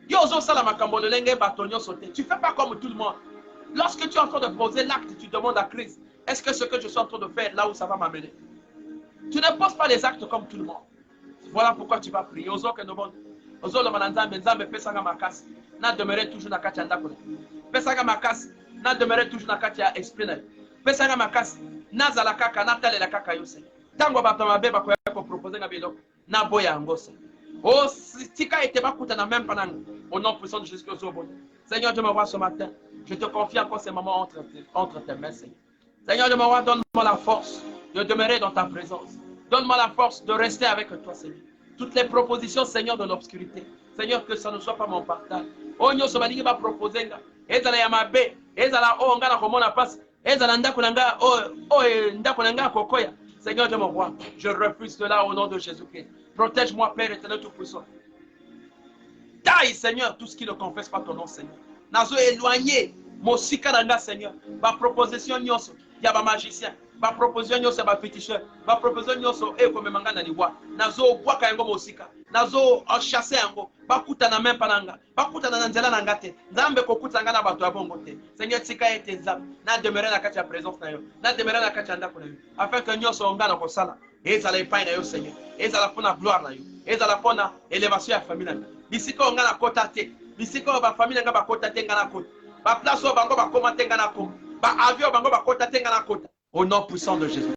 Tu ne fais pas comme tout le monde. Lorsque tu es en train de poser l'acte, tu demandes à Christ, est-ce que ce que je suis en train de faire, là où ça va m'amener? Tu ne poses pas les actes comme tout le monde. Voilà pourquoi tu vas prier. Ozolo mananzambe nzambe pesanga makasi na demeurer toujours na kati ya ndako. Pesanga makasi na demeurer toujours na kati ya esprit na. Pesanga makasi na zala kaka na talela kaka yose. Tango bato mabe ba ko proposer nga biloko na boya ngose. Oh tika ete bakuta na même pananga. Au nom puissant de Jésus-Christ au bon. Seigneur, je me vois ce matin. Je te confie encore ces moments entre tes mains, Seigneur. Seigneur, je me vois, donne-moi la force de demeurer dans ta présence. Donne-moi la force de rester avec toi, Seigneur. Toutes les propositions, Seigneur, de l'obscurité. Seigneur, que ça ne soit pas mon partage. Oh, nous sommes va proposer. Et dans la yamabe, ezala o nga na komona passe, ezala ndako na nga ndako na nga kokoya. Seigneur Dieu mon roi, je refuse cela au nom de Jésus-Christ. Protège-moi, Père éternel tout-puissant. Taille, Seigneur, tout ce qui ne confesse pas ton nom, Seigneur. Nazo éloigné, mosika nanga, Seigneur. Ma proposition nyonso, ya ba magicien. Ma proposition nyonso, ba féticheur. Ma proposition nyonso, comme manga na liwa. Nazo bwaka yango mosika. Nazo chasser yango. Bakuta na même pananga. Bakuta na nzela nanga te. Nzambe kokuta nga na bato ya bongo te. Seigneur, tika ete nzambe. Na demeurer na kati ya présence na yo. Na demeurer na kati ya ndako na yo. Afin que nyonso nga na kosala. Ezala epai na yo, Seigneur. Ezala pona gloire na yo. Ezala pona élévation ya famille na yo. Bisika nga na kota te. Bisika ba famille nga ba kota te nga na kota. Ba place o bango ba koma te nga na koma. Ba avion bango ba kota te nga na kota. Au nom puissant de Jésus.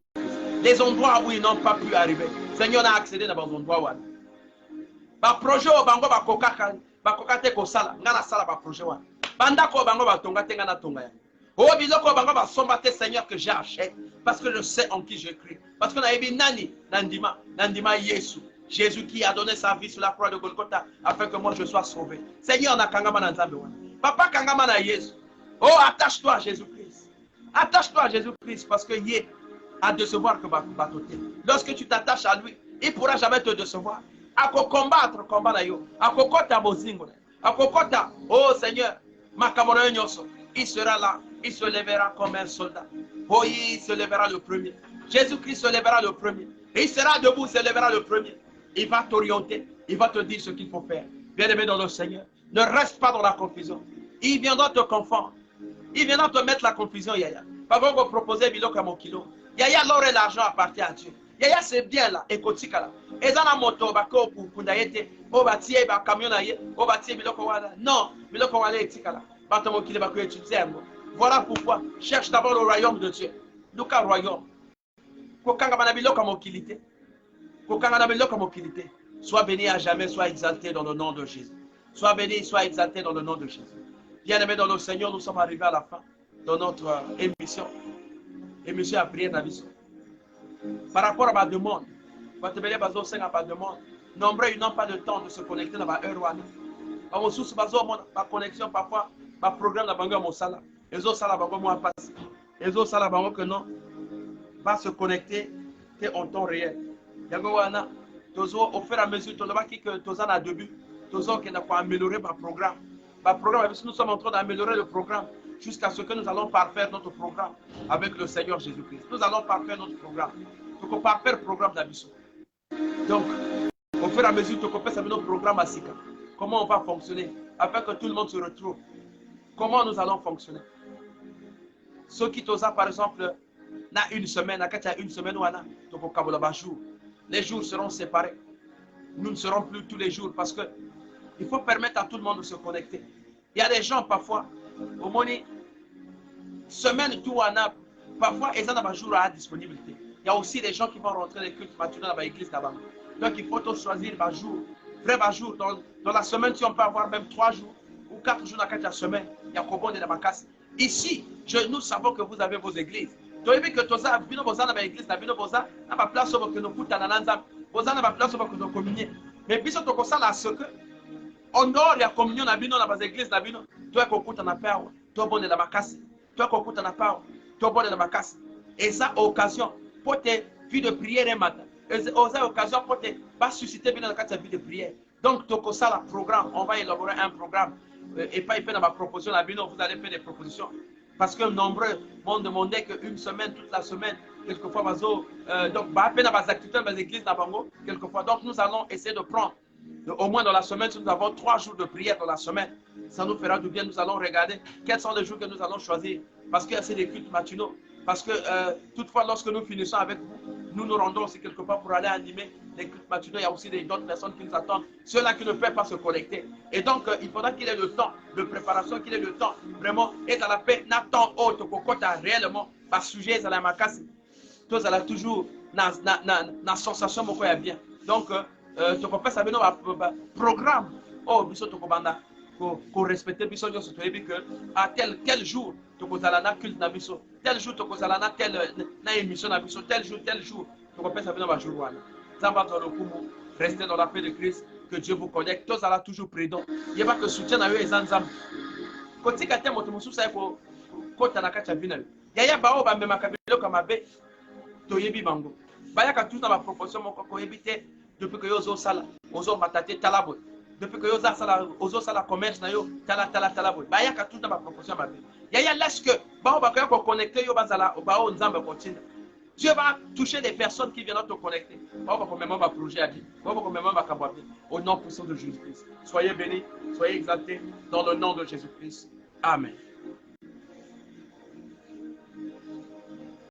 Les endroits où ils n'ont pas pu arriver. Seigneur a accédé dans les endroits où. Ba projet o bango ba kokaka. Ba kokate ko sala. Nga na sala ba projet wa. Banda ko bango ba tonga te nga na tonga ya. Oh biloko bango ba somba te, Seigneur, que j'achète. Parce que je sais en qui je crie. Parce que na ebi nani. Nandima Yesu. Jésus qui a donné sa vie sur la croix de Golgotha afin que moi je sois sauvé. Seigneur, na kangama na nzambe wana. Papa kangama na Yesu. Oh, attache-toi à Jésus-Christ. Attache-toi à Jésus-Christ parce que Yé a décevoir que batoté. Lorsque tu t'attaches à lui, il ne pourra jamais te décevoir. À combattre combat na yo. À kokota bozingo. À kokota. Oh Seigneur, makamona nyoso. Il sera là. Il se lèvera comme un soldat. Oh, il se lèvera le premier. Jésus-Christ se lèvera le premier. Et il sera debout, se lèvera le premier. Il va t'orienter. Il va te dire ce qu'il faut faire. Bien-aimé dans le Seigneur, ne reste pas dans la confusion. Il viendra te confondre. Il viendra te mettre la confusion, Yaya. Pas qu'on va proposer biloko à mon kilo. Yaya, l'or et l'argent appartient à Dieu. Yaya, c'est bien là. Écoute-moi là. Et dans la moto, bako pour kundayete, o batie ba camion na ye, o batie biloko wala. Non, biloko wala etika là. Bato mon kilo bako étudier. Voilà pourquoi cherche d'abord le royaume de Dieu. Luka royaume. Kokanga bana biloko à mon kilité. Kokanga na biloko à mon kilité. Sois béni à jamais, sois exalté dans le nom de Jésus. Sois béni, sois exalté dans le nom de Jésus. Bien-aimés dans le Seigneur, nous sommes arrivés à la fin de notre émission. Émission à prière d'Abisso. Par rapport à ma demande, nombreux ils n'ont pas de temps de se connecter dans ma heure. Ma connexion parfois, ma programme dans Bango Mosala. Les autres salles Bango moi passe. Les autres salles Bango que non, va se connecter en temps réel. Yagowana, au fur et à mesure, que Tozan a début, Tozan qui n'a pas amélioré ma programme. Nous sommes en train d'améliorer le programme jusqu'à ce que nous allons parfaire notre programme avec le Seigneur Jésus-Christ. Nous allons parfaire notre programme. Donc, on parfaire le programme d'Abisso. Donc, au fur et à mesure, tu peux savoir notre programme à Sika. Comment on va fonctionner afin que tout le monde se retrouve. Comment nous allons fonctionner. Ceux qui t'osent, par exemple, na une semaine, à une semaine ou un jour. Les jours seront séparés. Nous ne serons plus tous les jours parce que il faut permettre à tout le monde de se connecter. Il y a des gens parfois, au moins, semaine tout en a, parfois, ils ont un jour à disponibilité. Il y a aussi des gens qui vont rentrer les cultes matinaux dans l'église là-bas. Donc il faut choisir un jour, vrai jour. Dans la semaine, si on peut avoir même 3 jours ou 4 jours dans la semaine, il y a Kobon de la Macasse. Ici, nous savons que vous avez vos églises. Donc, il que tu as vu dans l'église, tu as vu dans la place où nous coûtons dans l'anzam, vous avez la place où nous communions. Mais puis, tu as ça ce que on dort la communion dans l'église, tu as coûté en appel, tu as bon de la Macasse, tu as coûté en appel, tu as bon de la Macasse. Et ça, occasion pour tes vies de prière et matin. Et ça, occasion pour te susciter bien dans la vie de prière. Donc, tu as ça, le programme, on va élaborer un programme. Et pas dans ma proposition, vous allez faire des propositions. Parce que nombreux m'ont demandé qu'une semaine, toute la semaine, quelquefois, donc, à peine dans les activités dans les églises, quelquefois. Donc, nous allons essayer de prendre, au moins dans la semaine, si nous avons 3 jours de prière dans la semaine, ça nous fera du bien. Nous allons regarder quels sont les jours que nous allons choisir. Parce que c'est des cultes matinaux. Parce que toutefois, lorsque nous finissons avec vous, nous nous rendons aussi quelque part pour aller animer les cultes matinaux. Il y a aussi d'autres personnes qui nous attendent, ceux-là qui ne peuvent pas se connecter. Et donc, il faudra qu'il ait le temps de préparation, qu'il ait le temps vraiment, et dans la paix, n'attend autre que réellement, pas sujet à la macasse. Tous allons toujours dans sensation, beaucoup est bien. Donc, tu peux savoir notre programme. Oh, biso to kobanda ko respecter biso nyo so toyebi que à tel jour to kozala na culte na biso, tel jour to kozala na tel na émission na biso, tel jour to ko pesa bino ba jour wana. Zamba to lokumu, restez dans la paix de Christ, que Dieu vous connecte, tous allons toujours prudents. Il y a pas que soutien na yo ezanzam. Kotika te moto mususa ko kota na kati ya vie na yo. Yaya bao bamemaka biloko mabe toyebi bango. Bayaka tout na ba proportion moko koyebi te depuis que yo ozosala ozomata te tala boye. Depuis que ozosala commerce na yo tala boye. Bayaka tout na ba proportion mabe. Yaya laisse que bao bakoya ko connecter yo bazala bao nzambe continue. Dieu va toucher des personnes qui viennent te connecter. Au nom puissant de Jésus-Christ. Soyez bénis, soyez exaltés dans le nom de Jésus-Christ. Amen.